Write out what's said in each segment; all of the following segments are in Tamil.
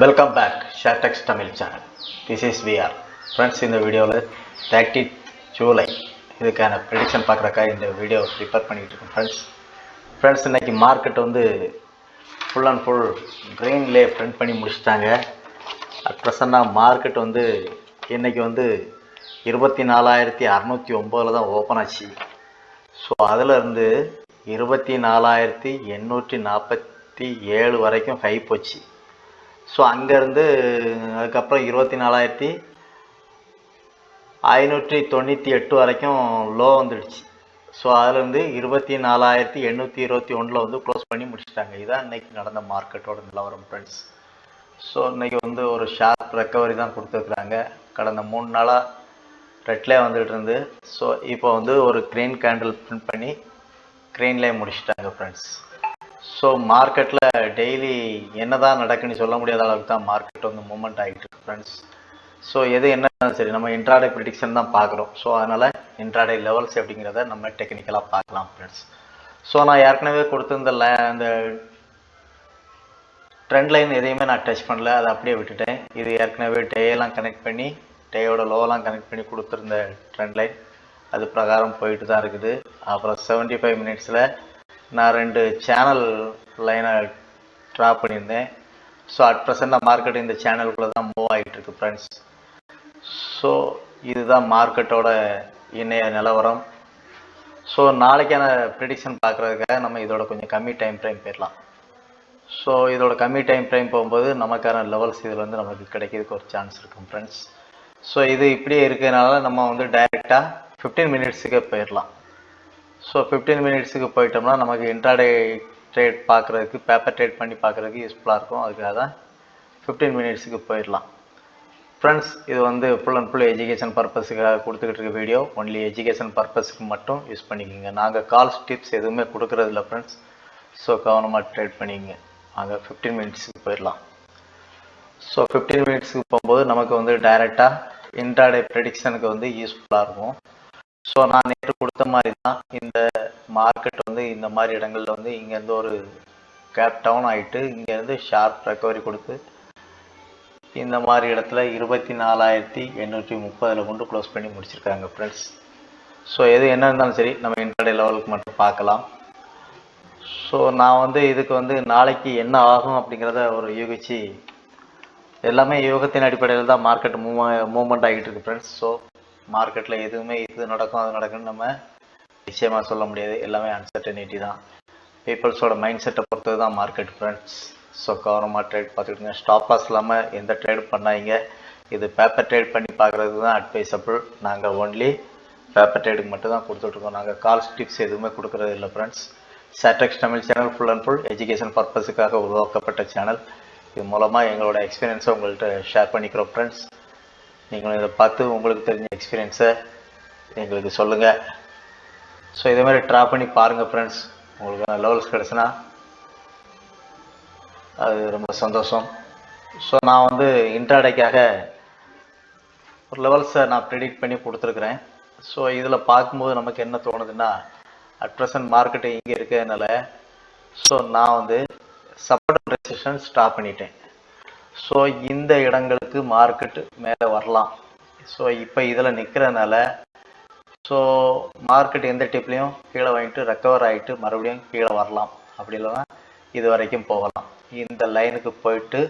வெல்கம் பேக் ஷேர்டெக்ஸ் Tamil channel. This is VR. Friends, இந்த வீடியோவில் 30 ஜூலை இதுக்கான ப்ரெடிக்ஷன் பார்க்குறக்காக இந்த வீடியோ ப்ரிப்பேர் பண்ணிகிட்டு இருக்கேன். ஃப்ரெண்ட்ஸ் இன்றைக்கி மார்க்கெட் வந்து ஃபுல் அண்ட் ஃபுல் க்ரீன்லேயே ப்ரிண்ட் பண்ணி முடிச்சிட்டாங்க. அட் ப்ரெசண்டாக மார்க்கெட் வந்து இன்றைக்கி வந்து 24,609 தான் ஓப்பன் ஆச்சு. ஸோ அதிலிருந்து 24,847 வரைக்கும் ஹை போச்சு. ஸோ அங்கேருந்து அதுக்கப்புறம் 24,598 வரைக்கும் லோ வந்துடுச்சு. ஸோ அதிலேருந்து 24,821 வந்து க்ளோஸ் பண்ணி முடிச்சிட்டாங்க. இதுதான் இன்றைக்கி நடந்த மார்க்கெட்டோட நிலவரம் ஃப்ரெண்ட்ஸ். ஸோ இன்றைக்கி வந்து ஒரு ஷார்ப் ரெக்கவரி தான் கொடுத்துருக்குறாங்க. கடந்த 3 நாளாக ரெட்லே வந்துட்டு இருந்து ஸோ இப்போ வந்து ஒரு க்ரீன் கேண்டில் பிரிண்ட் பண்ணி க்ரீன்லேயே முடிச்சிட்டாங்க ஃப்ரெண்ட்ஸ். ஸோ மார்க்கெட்டில் டெய்லி என்ன தான் நடக்குன்னு சொல்ல முடியாத அளவுக்கு தான் மார்க்கெட் வந்து மூவ்மெண்ட் ஆகிட்டு இருக்கு ஃப்ரெண்ட்ஸ். ஸோ எது என்ன சரி, நம்ம இன்ட்ராடே ப்ரிடிக்ஷன் தான் பார்க்குறோம். ஸோ அதனால் இன்ட்ராடே லெவல்ஸ் அப்படிங்கிறத நம்ம டெக்னிக்கலாக பார்க்கலாம் ஃப்ரெண்ட்ஸ். ஸோ நான் ஏற்கனவே கொடுத்துருந்த அந்த ட்ரெண்ட் லைன் எதையுமே நான் டச் பண்ணல, அதை அப்படியே விட்டுட்டேன். இது ஏற்கனவே டேயெல்லாம் கனெக்ட் பண்ணி டேயோட லோவெல்லாம் கனெக்ட் பண்ணி கொடுத்துருந்த ட்ரெண்ட் லைன் அது பிரகாரம் போயிட்டு தான் இருக்குது. அப்புறம் 75 மினிட்ஸில் நான் 2 சேனல் லைனை ட்ரா பண்ணியிருந்தேன். ஸோ அட் ப்ரெசென்ட் மார்க்கெட் இந்த சேனலுக்குள்ளே தான் மூவ் ஆகிட்டு இருக்கு ஃப்ரெண்ட்ஸ். ஸோ இதுதான் மார்க்கெட்டோட இன்றைய நிலவரம். ஸோ நாளைக்கான ப்ரிடிக்ஷன் பார்க்குறதுக்காக நம்ம இதோட கொஞ்சம் கம்மி டைம் ஃப்ரேம் போயிடலாம். ஸோ இதோட கம்மி டைம் ஃப்ரேம் போகும்போது நமக்கான லெவல்ஸ் இதில் வந்து நமக்கு கிடைக்கிறதுக்கு ஒரு சான்ஸ் இருக்கும் ஃப்ரெண்ட்ஸ். ஸோ இது இப்படியே இருக்கிறதுனால நம்ம வந்து டைரெக்டாக 15 மினிட்ஸுக்கு போயிடலாம். ஸோ 15 மினிட்ஸுக்கு போயிட்டோம்னா நமக்கு இன்ட்ராடே ட்ரேட் பார்க்குறதுக்கு, பேப்பர் ட்ரேட் பண்ணி பார்க்குறதுக்கு யூஸ்ஃபுல்லாக இருக்கும். அதுக்காக தான் 15 மினிட்ஸுக்கு போயிடலாம் ஃப்ரெண்ட்ஸ். இது வந்து ஃபுல் அண்ட் ஃபுல் எஜுகேஷன் பர்பஸுக்காக கொடுத்துக்கிட்டு இருக்க வீடியோ. ஒன்லி எஜுகேஷன் பர்பஸுக்கு மட்டும் யூஸ் பண்ணிக்கோங்க. நாங்கள் கால்ஸ் டிப்ஸ் எதுவுமே கொடுக்குறதில்ல ஃப்ரெண்ட்ஸ். ஸோ கவனமாக ட்ரேட் பண்ணிக்கங்க. அங்கே 15 மினிட்ஸுக்கு போயிடலாம். ஸோ 15 மினிட்ஸுக்கு போகும்போது நமக்கு வந்து டைரெக்டாக இன்ட்ராடே ப்ரெடிக்ஷனுக்கு வந்து யூஸ்ஃபுல்லாக இருக்கும். ஸோ நான் நேற்று கொடுத்த மாதிரி தான் இந்த மார்க்கெட் வந்து இந்த மாதிரி இடங்களில் வந்து இங்கேருந்து ஒரு கேப் டவுன் ஆகிட்டு இங்கேருந்து ஷார்ப் ரெக்கவரி கொடுத்து இந்த மாதிரி இடத்துல 24,830 கொண்டு க்ளோஸ் பண்ணி முடிச்சிருக்காங்க ஃப்ரெண்ட்ஸ். ஸோ எது என்ன இருந்தாலும் சரி நம்ம இன்ட்ராடே லெவலுக்கு மட்டும் பார்க்கலாம். ஸோ நான் வந்து இதுக்கு வந்து நாளைக்கு என்ன ஆகும் அப்படிங்கிறத ஒரு யூகிச்சு, எல்லாமே யோகத்தின் அடிப்படையில் தான் மார்க்கெட் மூவ்மெண்ட் ஆகிட்டு இருக்கு ஃப்ரெண்ட்ஸ். ஸோ மார்க்கெட்டில் எதுவுமே இது நடக்கும் அது நடக்குன்னு நம்ம நிச்சயமாக சொல்ல முடியாது. எல்லாமே அன்சர்டனிட்டி தான். பீப்புள்ஸோட மைண்ட் செட்டை பொறுத்தது தான் மார்க்கெட் ஃப்ரெண்ட்ஸ். ஸோ கவனமாக ட்ரேட் பார்த்துக்கிட்டுங்க. ஸ்டாப் லாஸ் இல்லாமல் எந்த ட்ரேடும் பண்ணாங்க. இது பேப்பர் ட்ரேட் பண்ணி பார்க்குறது தான் அட்வைசபிள். நாங்கள் ஒன்லி பேப்பர் ட்ரேடுக்கு மட்டும் தான் கொடுத்துட்ருக்கோம். நாங்கள் கால்ஸ் டிப்ஸ் எதுவுமே கொடுக்குறது இல்லை ஃப்ரெண்ட்ஸ். ஷேர்டெக்ஸ் Tamil channel full and full education பர்பஸுக்காக உருவாக்கப்பட்ட சேனல். இது மூலமாக எங்களோட எக்ஸ்பீரியன்ஸை உங்கள்கிட்ட ஷேர் பண்ணிக்கிறோம் ஃப்ரெண்ட்ஸ். நீங்களும் இதை பார்த்து உங்களுக்கு தெரிஞ்ச எக்ஸ்பீரியன்ஸை எங்களுக்கு சொல்லுங்கள். ஸோ இதே மாதிரி ட்ரா பண்ணி பாருங்கள் ஃப்ரெண்ட்ஸ். உங்களுக்கு லெவல்ஸ் கிடச்சுன்னா அது ரொம்ப சந்தோஷம். ஸோ நான் வந்து இன்ட்ராடேக்காக ஒரு லெவல்ஸை நான் ப்ரெடிக்ட் பண்ணி கொடுத்துருக்குறேன். ஸோ இதில் பார்க்கும்போது நமக்கு என்ன தோணுதுன்னா, அட் ப்ரெசன்ட் மார்க்கெட்டு இங்கே இருக்கிறதுனால ஸோ நான் வந்து சப்போர்ட் அண்ட் ரெசிஸ்டன்ஸ் ஸ்டாப் பண்ணிட்டேன். ஸோ இந்த இடங்களுக்கு மார்க்கெட்டு மேலே வரலாம். ஸோ இப்போ இதில் நிற்கிறதுனால ஸோ மார்க்கெட் எந்த டிப்லேயும் கீழே வாங்கிட்டு ரெக்கவர் ஆகிட்டு மறுபடியும் கீழே வரலாம். அப்படி இல்லைன்னா இது வரைக்கும் போகலாம். இந்த லைனுக்கு போயிட்டு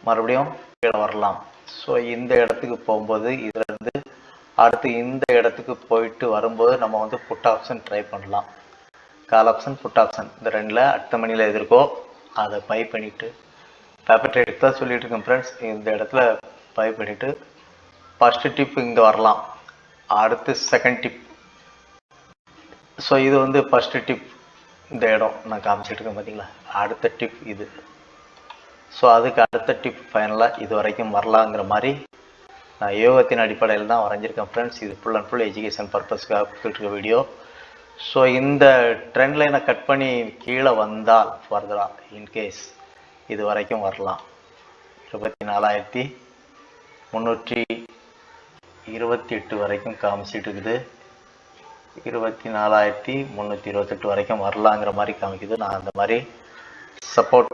மறுபடியும் கீழே வரலாம். ஸோ இந்த இடத்துக்கு போகும்போது இதிலேருந்து அடுத்து இந்த இடத்துக்கு போயிட்டு வரும்போது நம்ம வந்து புட் ஆப்ஷன் ட்ரை பண்ணலாம். கால் ஆப்ஷன், புட் ஆப்ஷன் இந்த ரெண்டில் அடுத்த மணியில் எதிர்க்கோ அதை பை பண்ணிவிட்டு பேப்பர் ட்ரேடுக்கு தான் சொல்லிட்டு இருக்கேன் ஃப்ரெண்ட்ஸ். இந்த இடத்துல பை பண்ணிவிட்டு ஃபஸ்ட்டு டிப் இங்கே வரலாம். அடுத்து செகண்ட் டிப். ஸோ இது வந்து ஃபஸ்ட்டு டிப். இந்த இடம் நான் காமிச்சிட்டு இருக்கேன் பார்த்தீங்களா. அடுத்த டிப் இது. ஸோ அதுக்கு அடுத்த டிப் ஃபைனலாக இது வரைக்கும் வரலாங்கிற மாதிரி நான் யோகத்தின் அடிப்படையில் தான் வரைஞ்சிருக்கேன் ஃப்ரெண்ட்ஸ். இது ஃபுல் அண்ட் ஃபுல் எஜுகேஷன் பர்பஸ்க்காக கொடுத்துருக்க வீடியோ. ஸோ இந்த ட்ரெண்ட் லைனை கட் பண்ணி கீழே வந்தால் ஃபர்தராக இன்கேஸ் இது வரைக்கும் வரலாம். 24,328 வரைக்கும் காமிச்சிட்டு இருக்குது. 24,328 வரைக்கும் வரலாங்கிற மாதிரி காமிக்குது. நான் அந்த மாதிரி சப்போர்ட்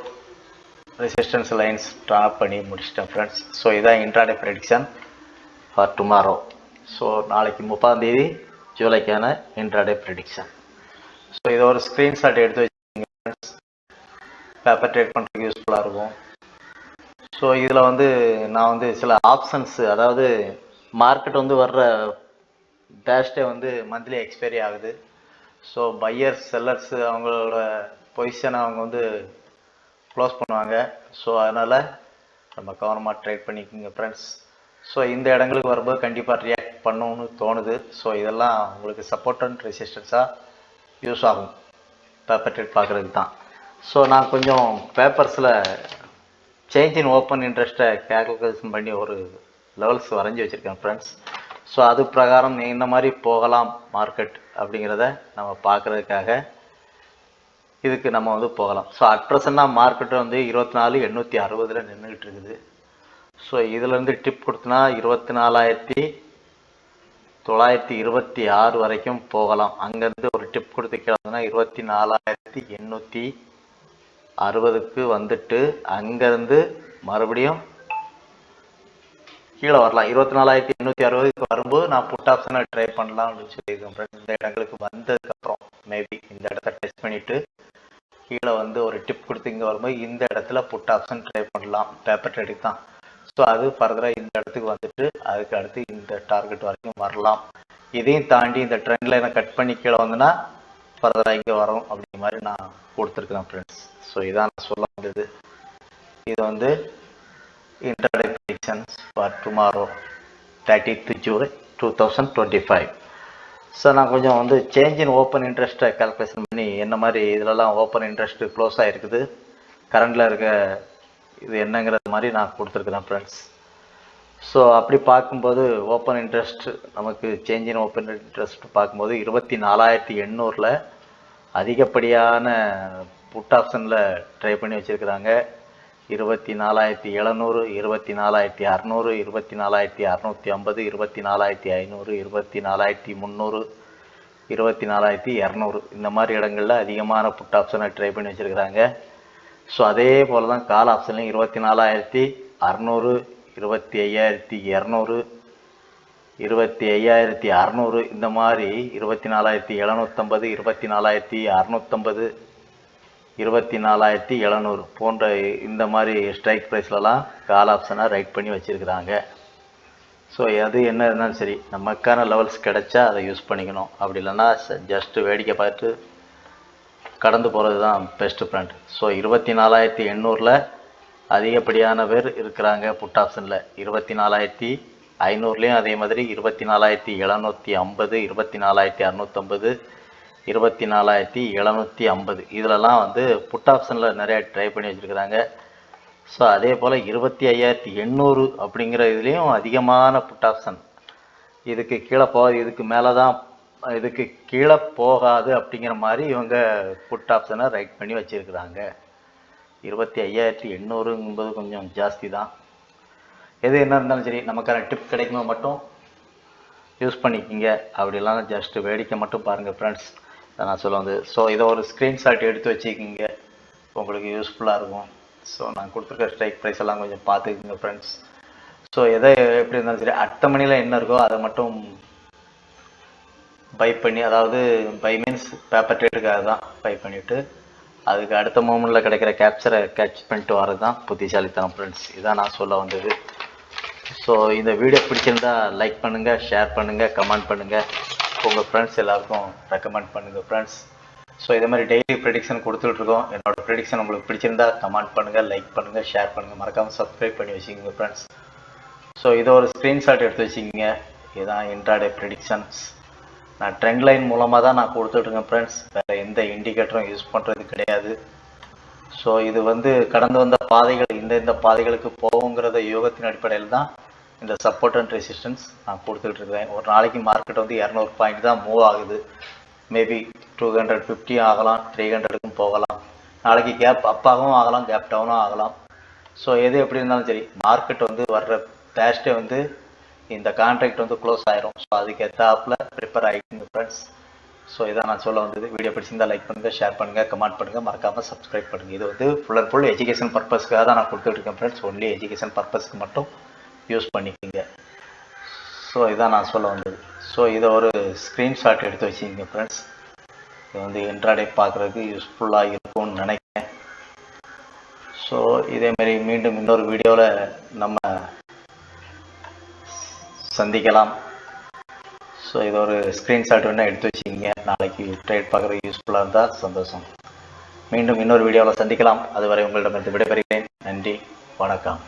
ரெசிஸ்டன்ஸ் லைன்ஸ் ட்ரா பண்ணி முடிச்சிட்டேன் ஃப்ரெண்ட்ஸ். ஸோ இதான் intraday prediction for tomorrow. So நாளைக்கு 30 ஜூலைக்கான இன்ட்ராடே ப்ரெடிக்ஷன். ஸோ இதை ஒரு ஸ்க்ரீன்ஷாட் எடுத்து வச்சுக்கோங்க ஃப்ரெண்ட்ஸ், பேப்பர் ட்ரேட் பண்ணுறதுக்கு யூஸ்ஃபுல்லாக இருக்கும். ஸோ இதில் வந்து நான் வந்து சில ஆப்ஷன்ஸ், அதாவது மார்க்கெட் வந்து வர்ற டேஷ்டே வந்து மந்த்லி எக்ஸ்பைரி ஆகுது. ஸோ பையர்ஸ் செல்லர்ஸ் அவங்களோட பொசிஷனை அவங்க வந்து க்ளோஸ் பண்ணுவாங்க. ஸோ அதனால் நம்ம கவனமாக ட்ரேட் பண்ணிக்கோங்க ஃப்ரெண்ட்ஸ். ஸோ இந்த இடங்களுக்கு வரும்போது கண்டிப்பாக ரியாக்ட் பண்ணணும்னு தோணுது. ஸோ இதெல்லாம் உங்களுக்கு சப்போர்ட் அண்ட் ரெசிஸ்டன்ஸாக யூஸ் ஆகும் பேப்பர் ட்ரேட் பார்க்குறதுக்கு தான். ஸோ நான் கொஞ்சம் பேப்பர்ஸில் சேஞ்ச் இன் ஓப்பன் இன்ட்ரெஸ்ட்டை கேல்குலேஷன் பண்ணி ஒரு லெவல்ஸ் வரைஞ்சி வச்சுருக்கேன் ஃப்ரெண்ட்ஸ். ஸோ அது பிரகாரம் இந்த மாதிரி போகலாம் மார்க்கெட் அப்படிங்கிறத நம்ம பார்க்குறதுக்காக இதுக்கு நம்ம வந்து போகலாம். ஸோ அட் ப்ரெசென்ட்டாக மார்க்கெட்டு வந்து 24,860 நின்றுக்கிட்டு இருக்குது. ஸோ இதிலேருந்து டிப் கொடுத்தனா 24,926 வரைக்கும் போகலாம். அங்கேருந்து ஒரு டிப் கொடுத்து கிளம்புனா 24,860க்கு வந்துட்டு அங்கேருந்து மறுபடியும் கீழே வரலாம். 24,860க்கு வரும்போது நான் புட் ஆப்ஷனை ட்ரை பண்ணலாம் அப்படின்னு சொல்லியிருக்கேன். இந்த இடங்களுக்கு வந்ததுக்கப்புறம் மேபி இந்த இடத்த டெஸ்ட் பண்ணிவிட்டு கீழே வந்து ஒரு டிப் கொடுத்து இங்கே வரும்போது இந்த இடத்துல புட் ஆப்ஷன் ட்ரை பண்ணலாம் பேப்பர் ட்ரேடுக்கு தான். ஸோ அது ஃபர்தராக இந்த இடத்துக்கு வந்துட்டு அதுக்கு அடுத்து இந்த டார்கெட் வரைக்கும் வரலாம். இதையும் தாண்டி இந்த ட்ரெண்ட் லைனை கட் பண்ணி கீழே வந்துன்னா ஃபர்தராக இங்கே வரும் அப்படிங்கிற மாதிரி நான் கொடுத்துருக்கேன் ஃப்ரெண்ட்ஸ். ஸோ இதான் நான் சொல்ல வந்தது. இது வந்து intraday predictions for tomorrow 30th July 2025. So நான் கொஞ்சம் வந்து சேஞ்ச் இன் ஓப்பன் இன்ட்ரெஸ்ட்டை கால்குலேஷன் பண்ணி என்ன மாதிரி இதிலலாம் ஓப்பன் இன்ட்ரெஸ்ட்டு க்ளோஸ் ஆகிருக்குது, கரண்டில் இருக்க இது என்னங்கிறது மாதிரி நான் கொடுத்துருக்குறேன் ஃப்ரெண்ட்ஸ். ஸோ அப்படி பார்க்கும்போது ஓப்பன் இன்ட்ரெஸ்ட் நமக்கு சேஞ்ச் இன் ஓப்பன் இன்ட்ரெஸ்ட் பார்க்கும்போது 24,800 அதிகப்படியான புட் ஆப்ஷனில் ட்ரை பண்ணி வச்சுருக்குறாங்க. 24,700, 24,600, 24,650, 24,500, 24,300, 24,200 இந்த மாதிரி இடங்களில் அதிகமான புட் ஆப்ஷனை ட்ரை பண்ணி வச்சுருக்கிறாங்க. ஸோ அதே போல் தான் கால் ஆப்ஷன்லையும் 24,600, 25,200, 25,600 இந்த மாதிரி 24,750, 24,650, 24,700 போன்ற இந்த மாதிரி ஸ்ட்ரைக் ப்ரைஸ்லலாம் கால் ஆப்ஷனாக ரைட் பண்ணி வச்சுருக்குறாங்க. ஸோ எது என்ன இருந்தாலும் சரி நமக்கான லெவல்ஸ் கிடைச்சா அதை யூஸ் பண்ணிக்கணும். அப்படி இல்லைன்னா ஜஸ்ட்டு வேடிக்கை பார்த்து கடந்து போகிறது தான் பெஸ்ட்டு ஃப்ரெண்ட். ஸோ 24,800 அதிகப்படியான பேர் இருக்கிறாங்க புட் ஆப்ஷனில். 24,500லேயும் அதே மாதிரி 24,750, 24,650, 24,750 இதிலலாம் வந்து புட் ஆப்ஷனில் நிறையா ட்ரை பண்ணி வச்சுருக்கிறாங்க. ஸோ அதே போல் 25,800 அப்படிங்கிற இதுலேயும் அதிகமான புட் ஆப்ஷன். இதுக்கு கீழே இதுக்கு மேலே தான் இதுக்கு கீழே போகாது அப்படிங்கிற மாதிரி இவங்க புட் ஆப்ஷனை ரைட் பண்ணி வச்சுருக்குறாங்க. 25,800ங்கும்போது கொஞ்சம் ஜாஸ்தி தான். எது என்ன இருந்தாலும் சரி நமக்கான டிப் கிடைக்கும்போது மட்டும் யூஸ் பண்ணிக்கிங்க. அப்படிலாம் ஜஸ்ட்டு வேடிக்கை மட்டும் பாருங்கள் ஃப்ரெண்ட்ஸ், நான் சொல்ல வந்து. ஸோ இதை ஒரு ஸ்க்ரீன்ஷாட் எடுத்து வச்சுக்கிங்க, உங்களுக்கு யூஸ்ஃபுல்லாக இருக்கும். ஸோ நான் கொடுத்துருக்க ஸ்ட்ரைக் ப்ரைஸ் எல்லாம் கொஞ்சம் பார்த்துக்குங்க ஃப்ரெண்ட்ஸ். ஸோ எதை எப்படி இருந்தாலும் சரி அடுத்த மணியில் என்ன இருக்கோ அதை மட்டும் பை பண்ணி, அதாவது பை மீன்ஸ் பேப்பர் ட்ரேடுக்காக தான் பை பண்ணிவிட்டு அதுக்கு அடுத்த மூமெண்ட்டில் கிடைக்கிற கேப்சரை கேட்ச் பண்ணிட்டு வரது தான் புத்திசாலித்தனம் ஃப்ரெண்ட்ஸ். இதான் நான் சொல்ல வந்தது. ஸோ இந்த வீடியோ பிடிச்சிருந்தா லைக் பண்ணுங்கள், ஷேர் பண்ணுங்கள், கமெண்ட் பண்ணுங்கள், உங்கள் ஃப்ரெண்ட்ஸ் எல்லாருக்கும் ரெக்கமெண்ட் பண்ணுங்கள் ஃப்ரெண்ட்ஸ். ஸோ இதே மாதிரி டெய்லி ப்ரெடிக்ஷன் கொடுத்துட்ருக்கோம். என்னோடய ப்ரெடிக்ஷன் உங்களுக்கு பிடிச்சிருந்தா கமெண்ட் பண்ணுங்கள், லைக் பண்ணுங்கள், ஷேர் பண்ணுங்கள், மறக்காமல் சப்ஸ்கிரைப் பண்ணி வச்சுக்கோங்க ஃப்ரெண்ட்ஸ். ஸோ இதை ஒரு ஸ்க்ரீன்ஷாட் எடுத்து வச்சுக்கிங்க. இதுதான் இன்ட்ராடே ப்ரெடிக்ஷன்ஸ். நான் ட்ரெண்ட் லைன் மூலமாக தான் நான் கொடுத்துட்ருக்கேன் ஃப்ரெண்ட்ஸ், வேறு எந்த இண்டிகேட்டரும் யூஸ் பண்ணுறது கிடையாது. ஸோ இது வந்து கடந்து வந்த பாதைகள் இந்த பாதைகளுக்கு போகுங்கிறத யோகத்தின் அடிப்படையில் தான் இந்த சப்போர்ட் அண்ட் ரெசிஸ்டன்ஸ் நான் கொடுத்துட்ருக்கேன். ஒரு நாளைக்கு மார்க்கெட் வந்து 200 பாயிண்ட் தான் மூவ் ஆகுது. மேபி 250 ஆகலாம், 300க்கும் போகலாம். நாளைக்கு கேப் அப்பாகவும் ஆகலாம், கேப் டவுனும் ஆகலாம். ஸோ எது எப்படி இருந்தாலும் சரி மார்க்கெட் வந்து வர்ற தேர்ஸ்டே வந்து இந்த கான்ட்ராக்ட் வந்து க்ளோஸ் ஆயிரும். ஸோ அதுக்கு எத்தாப்பில் ப்ரிப்பேர் ஆகிக்குங்க ஃப்ரெண்ட்ஸ். ஸோ இதான் நான் சொல்ல வந்தது. வீடியோ பிடிச்சிருந்தால் லைக் பண்ணுங்கள், ஷேர் பண்ணுங்கள், கமெண்ட் பண்ணுங்கள், மறக்காமல் சப்ஸ்கிரைப் பண்ணுங்கள். இது வந்து ஃபுல் அண்ட் ஃபுல் எஜுகேஷன் பர்பஸ்க்காக தான் நான் கொடுத்துட்ருக்கேன் ஃப்ரெண்ட்ஸ். ஒன்லி எஜுகேஷன் பர்பஸ்க்கு மட்டும் யூஸ் பண்ணிக்கோங்க. ஸோ இதான் நான் சொல்ல வந்தது. ஸோ இதை ஒரு ஸ்க்ரீன்ஷாட் எடுத்து வச்சுக்கிங்க ஃப்ரெண்ட்ஸ். இது வந்து இன்ட்ராடே பார்க்குறதுக்கு யூஸ்ஃபுல்லாக இருக்கும்னு நினைக்கிறேன். ஸோ இதேமாரி மீண்டும் இன்னொரு வீடியோவில் நம்ம சந்திக்கலாம். ஸோ இது ஒரு ஸ்க்ரீன்ஷாட் வேணால் எடுத்து வச்சுக்கிங்க. நாளைக்கு ட்ரேட் பார்க்குறதுக்கு யூஸ்ஃபுல்லாக இருந்தால் சந்தோஷம். மீண்டும் இன்னொரு வீடியோவில் சந்திக்கலாம். அதுவரை உங்களிடமிருந்து விடைபெறுகிறேன். நன்றி, வணக்கம்.